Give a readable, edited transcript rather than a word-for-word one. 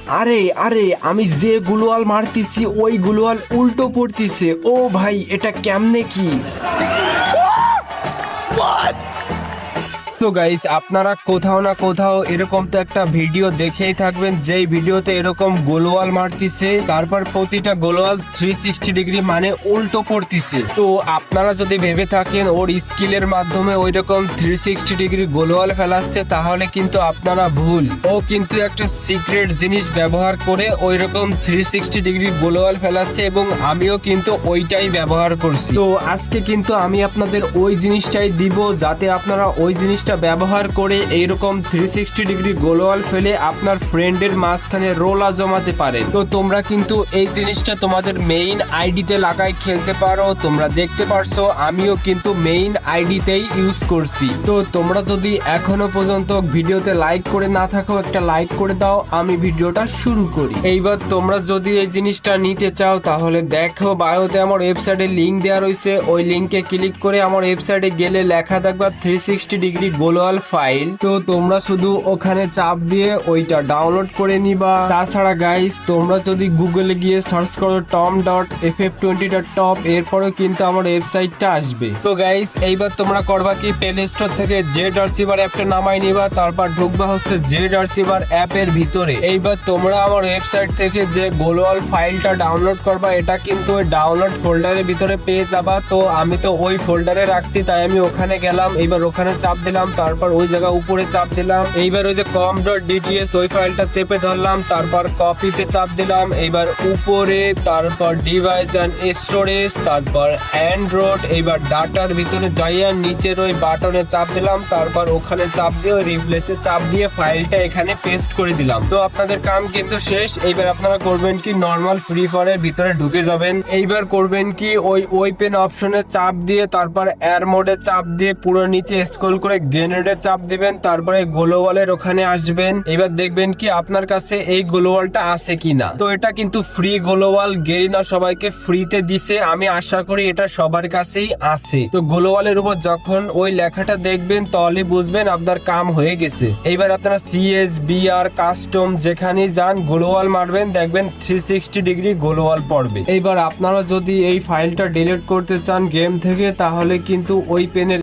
আরে আরে, আমি যে গ্লোয়াল মারতেছি ওই গ্লোয়াল উল্টো পড়তিছে। ও ভাই, এটা কেমনে কি? সো গাইস, আপনারা কোথাও না কোথাও এরকম তো একটা ভিডিও দেখেই থাকবেন যেই ভিডিওতে এরকম গোলওয়াল মারতিছে, তারপর প্রতিটা গোলওয়াল 360 ডিগ্রি মানে উল্টো পড়তিছে। তো আপনারা যদি ভেবে থাকেন ওর স্কিলের মাধ্যমে ওই রকম 360 ডিগ্রি গোলওয়াল ফেলাচ্ছে, তাহলে কিন্তু আপনারা ভুল। ও কিন্তু একটা সিক্রেট জিনিস ব্যবহার করে ওই রকম 360 ডিগ্রি গোলওয়াল ফেলাচ্ছে এবং আমিও কিন্তু ওইটাই ব্যবহার করছি। তো আজকে কিন্তু আমি আপনাদের ওই জিনিসটাই দিব, যাতে আপনারা ওই জিনিসটা ব্যবহার করে এইরকম 360 ডিগ্রি গোলওয়াল ফেলে আপনার ফ্রেন্ডের মাঝখানে রোলা জমাতে পারেন। তো তোমরা কিন্তু এই জিনিসটা তোমাদের মেইন আইডিতে লাগাই খেলতে পারো। তোমরা দেখতে পারছো আমিও কিন্তু মেইন আইডিতেই ইউজ করছি। তো তোমরা যদি এখনো পর্যন্ত ভিডিওতে লাইক করে না থাকো, একটা লাইক করে দাও, আমি ভিডিওটা শুরু করি। এইবার তোমরা যদি এই জিনিসটা নিতে চাও তাহলে দেখো বায়োতে আমার ওয়েবসাইটে লিঙ্ক দেওয়া রয়েছে, ওই লিঙ্কে ক্লিক করে আমার ওয়েবসাইটে গেলে লেখা থাকবে 360 ডিগ্রি গ্লোয়াল ফাইল। তো তোমরা শুধু ওখানে চাপ দিয়ে ওইটা ডাউনলোড করে নিবা। তাছাড়া গাইস, তোমরা যদি গুগলে গিয়ে সার্চ করো tom.ff20.top, এরপরেও কিন্তু আমার ওয়েবসাইটটা আসবে। তো গাইস, এইবার তোমরা করবা কি, প্লে স্টোর থেকে জেড আর্চিভার অ্যাপটা নামাই নিবা, তারপর ঢুকবা হচ্ছে জেড আর্চিভার অ্যাপের ভিতরে। এইবার তোমরা আমার ওয়েবসাইট থেকে যে গ্লোয়াল ফাইলটা ডাউনলোড করবা, এটা কিন্তু ওই ডাউনলোড ফোল্ডারের ভিতরে পেয়ে যাবা। তো আমি তো ওই ফোল্ডারে রাখছি, তাই আমি ওখানে গেলাম। এইবার ওখানে চাপ দিলাম, তারপর ওই জায়গা উপরে চাপ দিলাম। এইবার ওই যে com.dts ওই ফাইলটা চেপে ধরলাম, তারপর কপিতে চাপ দিলাম। এইবার উপরে, তারপর ডিভাইস এন্ড স্টোরেজ, তারপর অ্যান্ড্রয়েড। এইবার ডাটার ভিতরে যাইয়া নিচের ওই বাটনে চাপ দিলাম, তারপর ওখানে চাপ দিয়ে ওই রিপ্লেসে চাপ দিয়ে ফাইলটা এখানে পেস্ট করে দিলাম। তো আপনাদের কাম কিন্তু শেষ। এইবার আপনারা করবেন কি, নর্মাল ফ্রি ফায়ারের ভিতরে ঢুকে যাবেন। এইবার করবেন কি, ওই ওয়েপেন অপশনে চাপ দিয়ে তারপর এয়ার মোডে চাপ দিয়ে পুরো নিচে স্ক্রল করে গ্রেনেডে চাপ দিবেন, তারপরে গ্লোওয়ালের ওখানে আসবেন। এবার দেখবেন কি আপনার কাছে এই গ্লোওয়ালটা আছে কিনা। তো এটা কিন্তু ফ্রি গ্লোওয়াল, গেরিনা সবাইকে ফ্রিতে দিছে, আমি আশা করি এটা সবার কাছেই আছে। তো গ্লোওয়ালের উপর যখন ওই লেখাটা দেখবেন তাহলে বুঝবেন আপনার কাম হয়ে গেছে। এইবার আপনারা সিএস, বিআর, কাস্টম যেখানেই যান গ্লোওয়াল মারবেন, দেখবেন 360 ডিগ্রি গ্লোওয়াল পড়বে। এইবার আপনারা যদি এই ফাইলটা ডিলিট করতে চান গেম থেকে, তাহলে কিন্তু ওই পেনের